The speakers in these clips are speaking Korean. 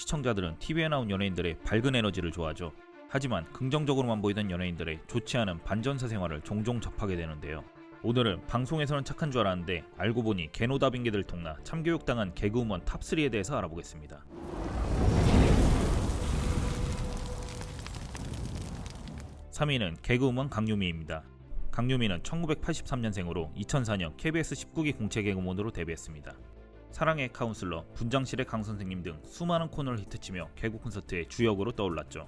시청자들은 TV에 나온 연예인들의 밝은 에너지를 좋아하죠. 하지만 긍정적으로만 보이던 연예인들의 좋지 않은 반전사 생활을 종종 접하게 되는데요. 오늘은 방송에서는 착한 줄 알았는데 알고 보니 개노다 빙계들 통나 참교육당한 개그우먼 탑3에 대해서 알아보겠습니다. 3위는 개그우먼 강유미입니다. 강유미는 1983년생으로 2004년 KBS 19기 공채 개그우먼으로 데뷔했습니다. 사랑의 카운슬러, 분장실의 강선생님 등 수많은 코너를 히트치며 개그 콘서트의 주역으로 떠올랐죠.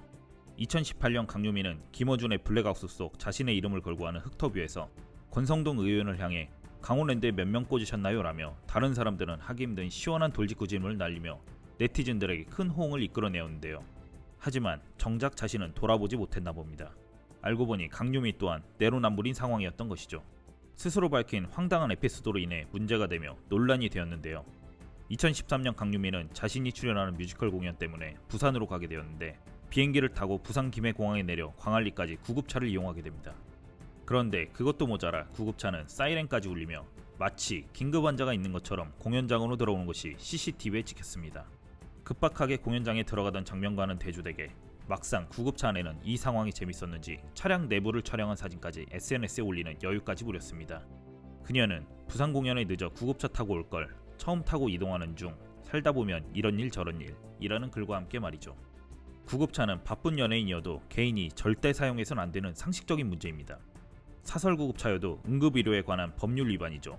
2018년 강유미는 김어준의 블랙아우스 속 자신의 이름을 걸고 하는 흑터뷰에서 권성동 의원을 향해 강원랜드에 몇 명 꽂으셨나요? 라며 다른 사람들은 하기 힘든 시원한 돌직구 질문을 날리며 네티즌들에게 큰 호응을 이끌어내었는데요. 하지만 정작 자신은 돌아보지 못했나 봅니다. 알고 보니 강유미 또한 내로남불인 상황이었던 것이죠. 스스로 밝힌 황당한 에피소드로 인해 문제가 되며 논란이 되었는데요. 2013년 강유미는 자신이 출연하는 뮤지컬 공연 때문에 부산으로 가게 되었는데 비행기를 타고 부산 김해공항에 내려 광안리까지 구급차를 이용하게 됩니다. 그런데 그것도 모자라 구급차는 사이렌까지 울리며 마치 긴급 환자가 있는 것처럼 공연장으로 들어오는 것이 CCTV에 찍혔습니다. 급박하게 공연장에 들어가던 장면과는 대조되게 막상 구급차 안에는 이 상황이 재밌었는지 차량 내부를 촬영한 사진까지 SNS에 올리는 여유까지 부렸습니다. 그녀는 부산 공연에 늦어 구급차 타고 올 걸, 처음 타고 이동하는 중, 살다 보면 이런 일 저런 일이라는 글과 함께 말이죠. 구급차는 바쁜 연예인이어도 개인이 절대 사용해서는 안 되는 상식적인 문제입니다. 사설 구급차여도 응급의료에 관한 법률 위반이죠.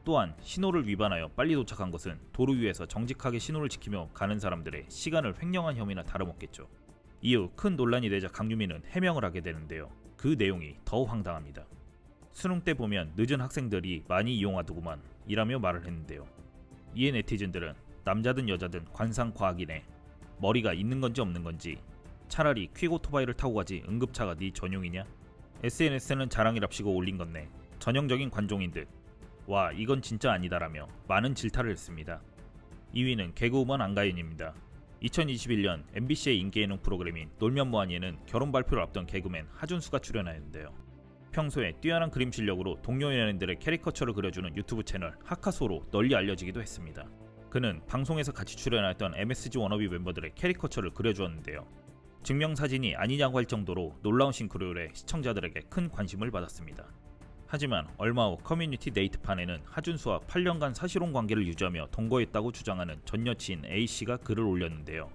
또한 신호를 위반하여 빨리 도착한 것은 도로 위에서 정직하게 신호를 지키며 가는 사람들의 시간을 횡령한 혐의나 다름없겠죠. 이후 큰 논란이 되자 강유미는 해명을 하게 되는데요. 그 내용이 더 황당합니다. 수능 때 보면 늦은 학생들이 많이 이용하더구만 이라며 말을 했는데요. 이에 네티즌들은 남자든 여자든 관상과학이네, 머리가 있는 건지 없는 건지, 차라리 퀵 오토바이를 타고 가지 응급차가 네 전용이냐, SNS는 자랑이랍시고 올린 건네, 전형적인 관종인 듯, 와 이건 진짜 아니다라며 많은 질타를 했습니다. 2위는 개그우먼 안가연입니다. 2021년 MBC의 인기예능 프로그램인 놀면 뭐하니에는 결혼 발표를 앞둔 개그맨 하준수가 출연하였는데요. 평소에 뛰어난 그림 실력으로 동료 연예인들의 캐리커처를 그려주는 유튜브 채널 하카소로 널리 알려지기도 했습니다. 그는 방송에서 같이 출연하였던 MSG 워너비 멤버들의 캐리커처를 그려주었는데요. 증명사진이 아니냐고 할 정도로 놀라운 싱크로율에 시청자들에게 큰 관심을 받았습니다. 하지만 얼마 후 커뮤니티 네이트판에는 하준수와 8년간 사실혼 관계를 유지하며 동거했다고 주장하는 전 여친 A씨가 글을 올렸는데요.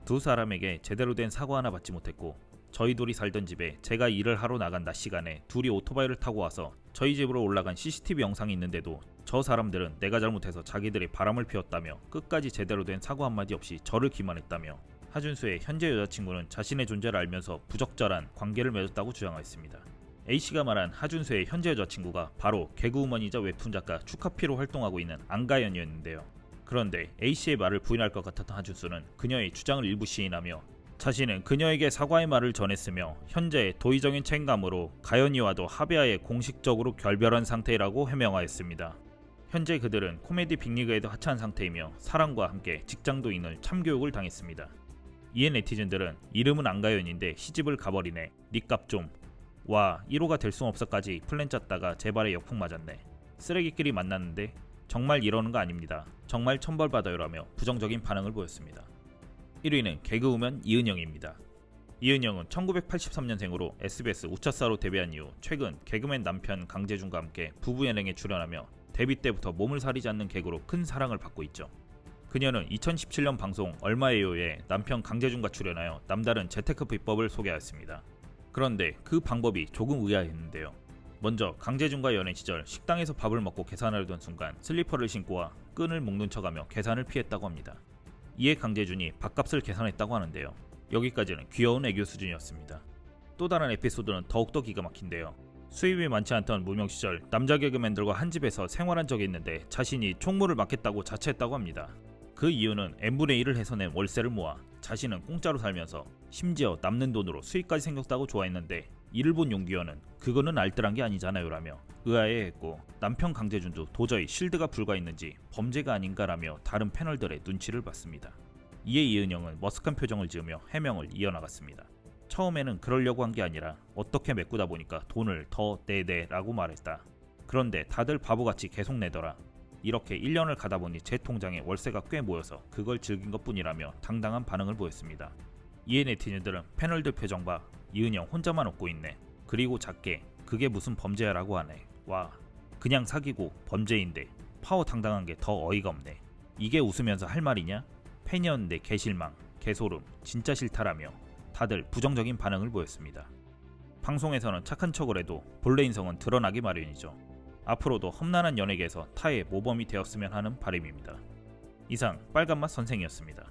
두 사람에게 제대로 된 사과 하나 받지 못했고 저희 둘이 살던 집에 제가 일을 하러 나간 낮 시간에 둘이 오토바이를 타고 와서 저희 집으로 올라간 CCTV 영상이 있는데도 저 사람들은 내가 잘못해서 자기들이 바람을 피웠다며 끝까지 제대로 된 사과 한마디 없이 저를 기만했다며 하준수의 현재 여자친구는 자신의 존재를 알면서 부적절한 관계를 맺었다고 주장했습니다. A씨가 말한 하준수의 현재 여자친구가 바로 개그우먼이자 웹툰작가 축하피로 활동하고 있는 안가연이었는데요. 그런데 A씨의 말을 부인할 것 같았던 하준수는 그녀의 주장을 일부 시인하며 자신은 그녀에게 사과의 말을 전했으며 현재 도의적인 책임감으로 가연이와도 합의하에 공식적으로 결별한 상태라고 해명하였습니다. 현재 그들은 코미디 빅리그에도 하차한 상태이며 사랑과 함께 직장도 잃는 참교육을 당했습니다. 이에 네티즌들은 이름은 안가연인데 시집을 가버리네, 니값 좀, 와 1호가 될 순 없어까지 플랜 짰다가 제 발에 역풍 맞았네, 쓰레기끼리 만났는데 정말 이러는 거 아닙니다, 정말 천벌받아요 라며 부정적인 반응을 보였습니다. 1위는 개그우먼 이은영입니다. 이은영은 1983년생으로 SBS 우차사로 데뷔한 이후 최근 개그맨 남편 강재준과 함께 부부 예능에 출연하며 데뷔 때부터 몸을 사리지 않는 개그로 큰 사랑을 받고 있죠. 그녀는 2017년 방송 얼마예요에 남편 강재준과 출연하여 남다른 재테크 비법을 소개하였습니다. 그런데 그 방법이 조금 의아했는데요. 먼저 강재준과 연애 시절 식당에서 밥을 먹고 계산하려던 순간 슬리퍼를 신고와 끈을 묶는 척하며 계산을 피했다고 합니다. 이에 강재준이 밥값을 계산했다고 하는데요. 여기까지는 귀여운 애교 수준이었습니다. 또 다른 에피소드는 더욱더 기가 막힌데요. 수입이 많지 않던 무명 시절 남자 개그맨들과 한 집에서 생활한 적이 있는데 자신이 총무를 맡겠다고 자처했다고 합니다. 그 이유는 n분의 1을 해서 낸 월세를 모아 자신은 공짜로 살면서 심지어 남는 돈으로 수익까지 생겼다고 좋아했는데 이를 본 용기원은 그거는 알뜰한 게 아니잖아요 라며 의아해했고 남편 강재준도 도저히 실드가 불가했는지 범죄가 아닌가라며 다른 패널들의 눈치를 봤습니다. 이에 이은영은 머쓱한 표정을 지으며 해명을 이어나갔습니다. 처음에는 그러려고 한 게 아니라 어떻게 메꾸다 보니까 돈을 더 내라고 말했다. 그런데 다들 바보같이 계속 내더라. 이렇게 1년을 가다 보니 제 통장에 월세가 꽤 모여서 그걸 즐긴 것뿐이라며 당당한 반응을 보였습니다. 이에 네티즌들은 패널들 표정 봐, 이은영 혼자만 웃고 있네. 그리고 작게 그게 무슨 범죄야라고 하네. 와, 그냥 사기고 범죄인데 파워 당당한 게 더 어이가 없네. 이게 웃으면서 할 말이냐? 팬이었는데 개실망, 개소름, 진짜 싫다라며 다들 부정적인 반응을 보였습니다. 방송에서는 착한 척을 해도 본래 인성은 드러나기 마련이죠. 앞으로도 험난한 연예계에서 타의 모범이 되었으면 하는 바람입니다. 이상 빨간맛 선생이었습니다.